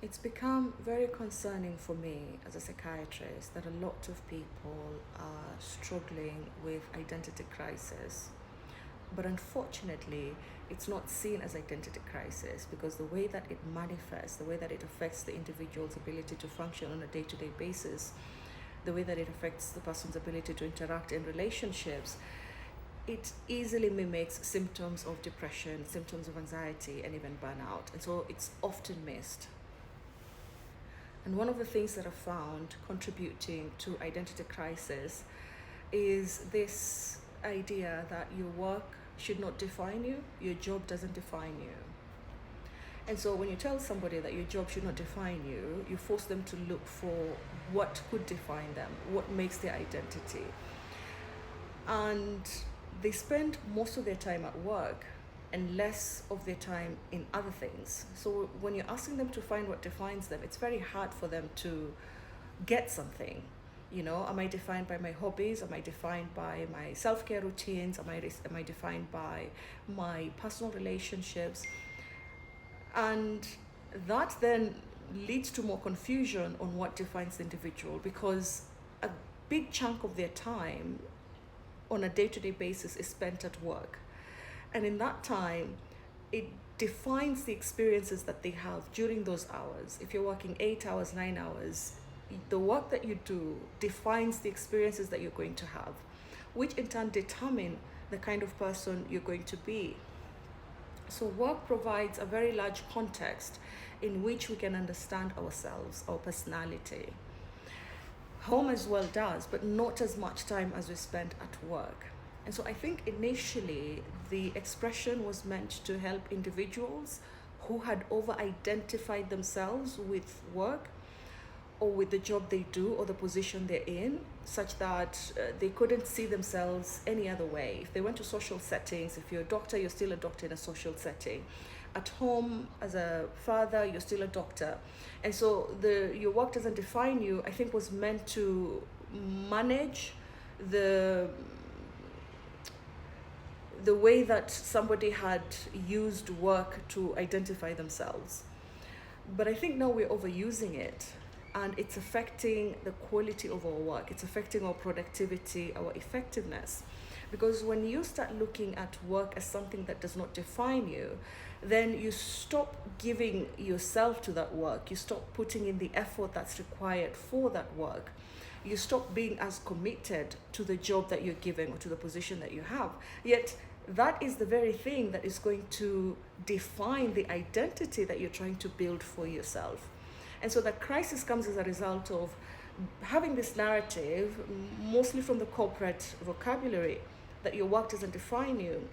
It's become very concerning for me as a psychiatrist that a lot of people are struggling with identity crisis. But unfortunately, it's not seen as identity crisis because the way that it manifests, the way that it affects the individual's ability to function on a day-to-day basis, the way that it affects the person's ability to interact in relationships, it easily mimics symptoms of depression, symptoms of anxiety, and even burnout. And so it's often missed. And one of the things that I've found contributing to identity crisis is this idea that your work should not define you, your job doesn't define you. And so when you tell somebody that your job should not define you, you force them to look for what could define them, what makes their identity. And they spend most of their time at work and less of their time in other things. So when you're asking them to find what defines them, it's very hard for them to get something. Am I defined by my hobbies? Am I defined by my self-care routines? Am I defined by my personal relationships? And that then leads to more confusion on what defines the individual, because a big chunk of their time on a day-to-day basis is spent at work. And in that time, it defines the experiences that they have during those hours. If you're working 8 hours, 9 hours, the work that you do defines the experiences that you're going to have, which in turn determine the kind of person you're going to be. So work provides a very large context in which we can understand ourselves, our personality. Home as well does, but not as much time as we spend at work. And so I think initially the expression was meant to help individuals who had over-identified themselves with work or with the job they do or the position they're in, such that they couldn't see themselves any other way. If they went to social settings, if you're a doctor, you're still a doctor in a social setting. At home, as a father, you're still a doctor. And so your work doesn't define you, I think was meant to manage the way that somebody had used work to identify themselves. But I think now we're overusing it, and it's affecting the quality of our work. It's affecting our productivity, our effectiveness. Because when you start looking at work as something that does not define you, then you stop giving yourself to that work. You stop putting in the effort that's required for that work. You stop being as committed to the job that you're giving or to the position that you have. Yet that is the very thing that is going to define the identity that you're trying to build for yourself. And so the crisis comes as a result of having this narrative, mostly from the corporate vocabulary, that your work doesn't define you,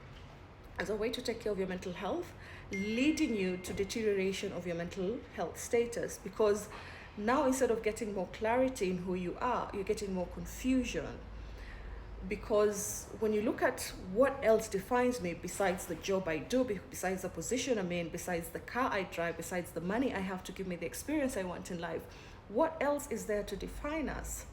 as a way to take care of your mental health, leading you to deterioration of your mental health status. Because now, instead of getting more clarity in who you are, you're getting more confusion. Because when you look at what else defines me besides the job I do, besides the position I'm in, besides the car I drive, besides the money I have to give me the experience I want in life, what else is there to define us?